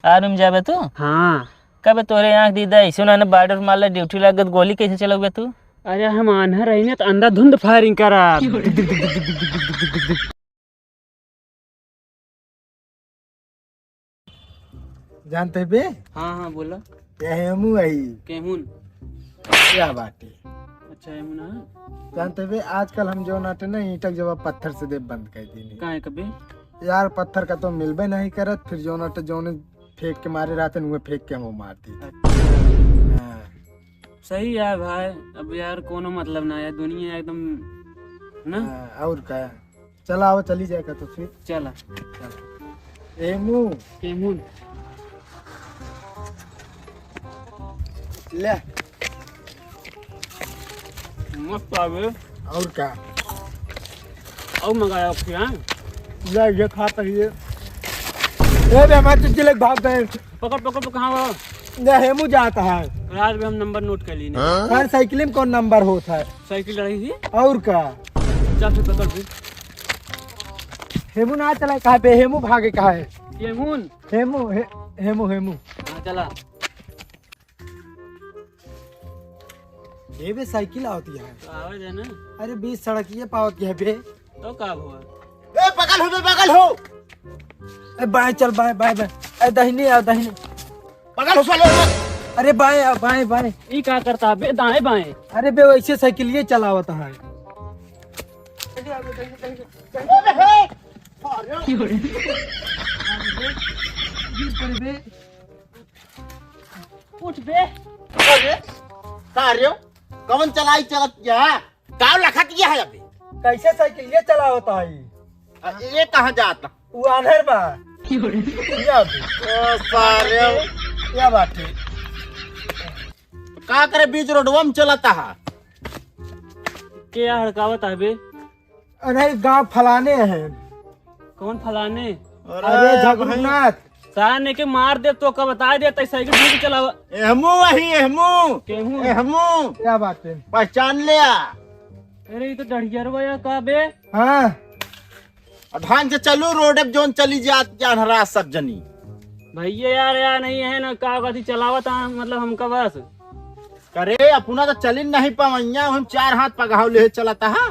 Army में जाबे तू? हाँ। कबे तोरे आँख दीदा ऐसे ना बॉर्डर मारला ड्यूटी लागत गोली कैसे चलोगे तू? अरे हम आन्हा रही ना तो अंधाधुंध फायरिंग करा। जानते बे? हाँ बोला। हेमू आई केमुन। क्या बात है? अच्छा हेमुना। जानते बे आजकल हम जो नाटे ना ईंटक जवाब पत्थर से दे बंद कर दी कहाँ है कभी? यार पत्थर का तो मिलबे नहीं करत, फिर जो नाटे जो ने फेंक के मारे रहते वो फेंक के हम मार दी। हाँ। सही है भाई। अब यार कोनो मतलब ना है, दुनिया एकदम ना। हाँ, और क्या चला आओ चली जाएगा तो फिर चला। हेमू केमुन। ले मस्त आवे। और क्या और मंगाया फिर? हाँ ले ये खाता ही है। ए बे हमारे तुझे लग भाग गए। पकड़ कहाँ वो? ले हेमू जाता है रात में हम नंबर नोट कर ली। हर साइकिल में कौन नंबर होता है? साइकिल रही थी। और क्या चल फिर पकड़ फिर। हेमू ना चला कहाँ पे? हेमू भागे कहाँ है? केमुन। हेमू हेमू हेमू हाँ चला। ये बे साइकिल आती है। तो आवाज है ना। अरे बीच सड़क ये पावती है बे। तो का हुआ? ए बगल हो बे बगल हो। ए बाएं चल बाएं बाएं बाएं। ए दाहिने आ दाहिने। बगल हो साले। अरे बाएं आ बाएं बाएं। ये क्या करता है बे? दाएं बाएं। अरे बे वैसे साइकिल ये चलावता है। उठ बे। कार्यो कौन चलाई चलत क्या गाँव लखत गया है अभी? कैसे साइकिल ये चलावता है? ये कहाँ जाता? वो आनहर बा। या बे। ओ सारे क्या बात है? का करे बीच रोडवा में चलता है? क्या हड़कावत है बे? अरे गांव फलाने हैं। कौन फलाने? अरे जगन्नाथ साने के मार दे तो का बता दे साइकिल ठीक चलावा। एहमू वही एहमू केहू। एहमू क्या बात है? पहचान लिया। अरे ये तो डढ़ियरवा या का बे? हाँ ढंग से चलू रोड पे जोन चली जात जान हरा सब जनी। भैया यार नहीं है ना का कथी चलावत है मतलब हमका बस। करे अपना तो चली नहीं पावैया हम चार हाथ पगाव ले चलता है।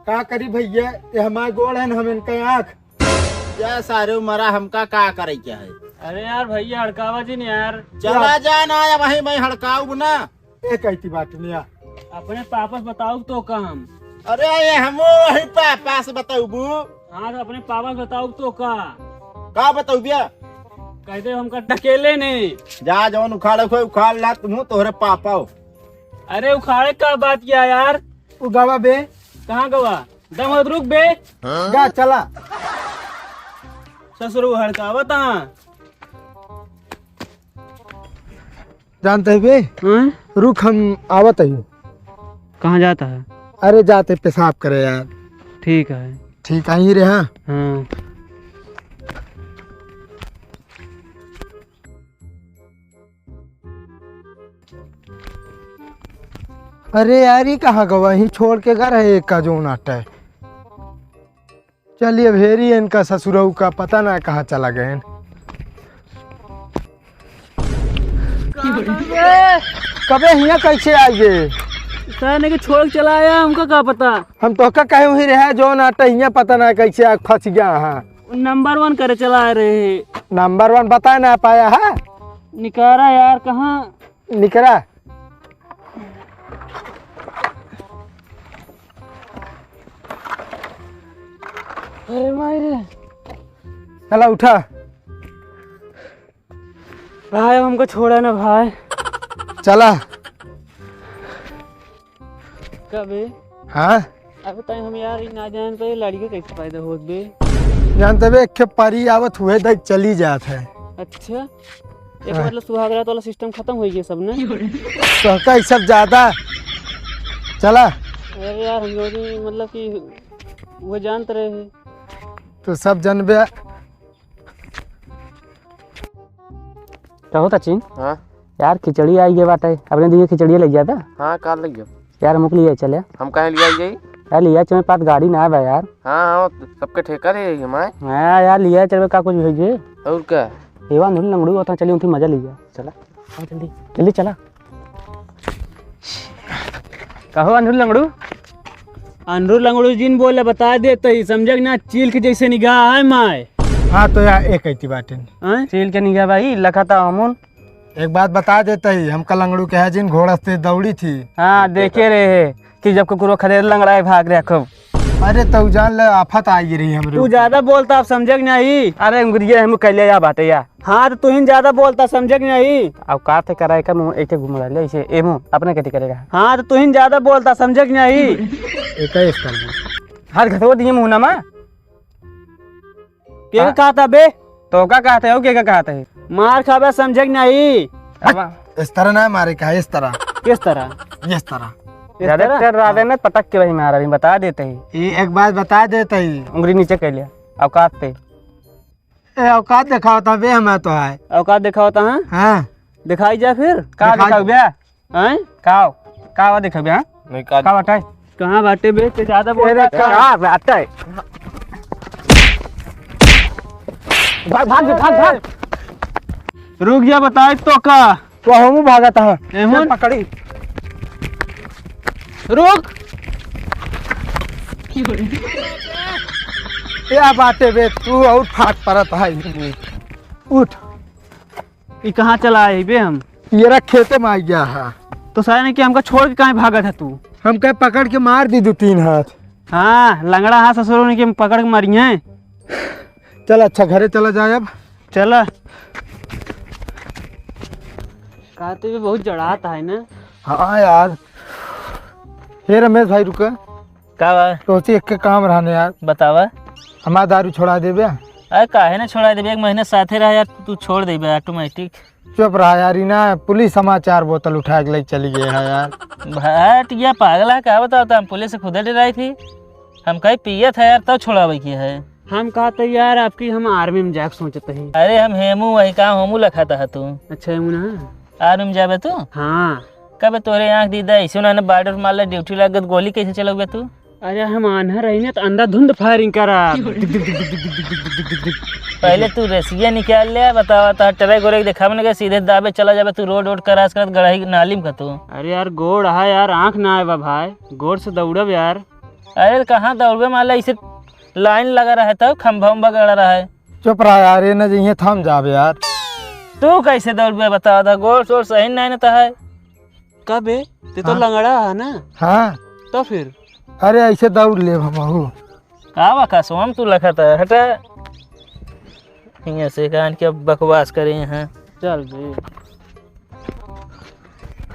का करी भैया ये हमारे गोड़ है हम इनके आँख। क्या सारे मरा हमका का करे क्या है? अरे यार भैया हड़कावा जी नहीं यार। चला जाना या वही मैं हड़काऊ ना। एक ऐसी बात नहीं है। अपने पापा से बताओ तो का हम। अरे ये हमो वही पास बताऊ बू। हाँ तो अपने पापा से बताओ तो का बताऊ बिया? कहते हमका टकेले नहीं। जा जवन उखाड़े खोई उखाड़ ला तुम तोहरे पापा हो। अरे उखाड़े का बात किया यार। वो गवा बे कहाँ गवा? दम रुक बे। जा चला। ससुर हड़कावत। जानते है बे रुक हम आवत है। कहाँ जाता है? अरे जाते पेशाब करे यार। ठीक है। ठीक आई रे। हाँ हाँ अरे यार ये कहाँ गवा? ही छोड़ के घर है एक का जो नाटा है। चलिए भेरी इनका ससुरऊ का पता ना कहाँ चला गए। कबे हिया कैसे आइए? सर ने छोड़ के चला आया हमका क्या पता। हम तो कहे वही रहे जो नाटा हिया पता ना कैसे आग फंस गया। हाँ नंबर 1 करे चला रहे। नंबर 1 बता ना पाया है। निकारा यार कहाँ निकरा? अरे मायरे चला उठा भाई हमको छोड़ा ना भाई। चला। कबे? हाँ अब तक हम यार ना जान तो लड़की कैसे फायदा होत बे? जानते बे एक परी आवत हुए देख चली जात है। अच्छा एक मतलब सुहागरात वाला सिस्टम खत्म हो गया सब ने। तो का सब ज्यादा चला। अरे यार हम लोग मतलब कि वो जानते रहे तो सब जनबे। क्या होता चिन? हाँ यार खिचड़ी आई गई बात है। अपने दिए खिचड़ी लग गया था। हाँ काल लग गया। यार मुक लिया चले। हम कहे लिया जाई? यार लिया चल पास गाड़ी ना है यार। हाँ सबके ठेका ले हमारे। हाँ यार लिया चल का कुछ भेजिए। और क्या? हेवा नहीं लंगड़ू होता चलिए उनकी मजा लीजिए चला आओ जल्दी जल्दी चला कहो अनिल लंगड़ू अंडरू लंगड़ू जिन बोले बता देते ही समझ ना चील के जैसे निगाह है माए। हाँ तो यार एक ऐसी बात है, हैं? चील के निगाह भाई लखा था अमून। एक बात बता देता ही हम कलंगड़ू के है जिन घोड़ा से दौड़ी थी। हाँ देखे रहे कि जब कुकुरो खदेड़ लंगड़ा है भाग रहा खूब। अरे तो जान ले आफत आई रही हमरे तू ऊपर। ज्यादा बोलता आप समझ नहीं। अरे अंगुरिया हम कह लिया बाटे या हाँ तो तू ही ज्यादा बोलता समझ नहीं। अब का थे कराए का मुंह ऐसे घूम रहा ऐसे ए मुंह अपने कति करेगा हाँ तो तू ही ज्यादा बोलता समझ नहीं। एक ही स्तर में। हर घसो दिए मुंह नमा क्या कहा था बे? तो का कहते हो क्या कहते है मार खाबे समझ नहीं। इस तरह ना मारे का इस तरह किस तरह? इस तरह ज्यादा डर रहा में पटक के वही मारा बता देते ही ये एक बात बता देता ही उंगली नीचे कर लिया औकात पे ए औकात देखा होता बे हमें तो है। औकात देखा होता है हाँ दिखाई जा फिर का दिखा- दिखाओ बे हैं? का दिखाओ बे नहीं का का बटाई कहाँ बाटे बे? ते ज्यादा बोल का बात है भाग भाग भाग भाग रुक जा बताए तो का तो हम भागा था एमन पकड़ी रुक। क्या बातें बे तू और फाट पड़त है। उठ ये कहाँ चला है बे? हम ये खेते में आ गया है। तो सारे ने कि हमको छोड़ के कहाँ भागा था तू? हम कह पकड़ के मार दी 2-3 हाथ। हाँ लंगड़ा हाथ ससुरों ने कि पकड़ के मारी है। चल अच्छा घरे चला जाए अब। चला कहते भी बहुत जड़ाता है ना। हाँ यार हे रमेश भाई रुका का बा? सोची एक के काम रहने यार बतावा। हमारा दारू छोड़ा देबे। अरे काहे ना छोड़ा देबे, एक महीने साथे रह यार, तू छोड़ देबे ऑटोमेटिक। चुप रहा यार ही ना पुलिस समाचार बोतल उठा के ले चली गई है यार। भाट या पागल है, क्या बताओ हम पुलिस से खुद डराई थी। हम कहीं पियत है यार तब छोड़ावे की है। हम कहते यार आपकी हम आर्मी में जाके सोचते हैं। अरे हम हेमू वही काम हमू लखाता है तू। अच्छा है मुना। आर्मी में जाबे तू? हाँ कब तोरे आँख दीदा ऐसे ना बॉर्डर मारला ड्यूटी लागत, गोली कैसे चलोगे तू? अरे हम आन्हा रही ना तो अंधाधुंध फायरिंग करा। पहले तू रेसिया निकाल ले, बतावा था ट्रक गोरे देखा मैंने सीधे दाबे चला जाबे तू, रोड वोड करास करत गढ़ाई नालिम का तू। अरे यार गोड़ है यार, आँख ना आए बा भाई, गोड़ से दौड़ब यार। अरे कहाँ दौड़बे माला, इसे लाइन लगा रहा है तब खंभा उम्बा गड़ा रहा है। चुप रहा यार ये न जइए थम जाबे यार। तू कैसे दौड़बे बतावा था, गोड़ शोर सही नहीं ना है। कब है? ते तो लंगड़ा है ना। हाँ तो फिर अरे ऐसे दौड़ ले हमहू। आवा का सोम तू लखा था हटा यहाँ से कान के बकवास करे यहाँ। चल बे।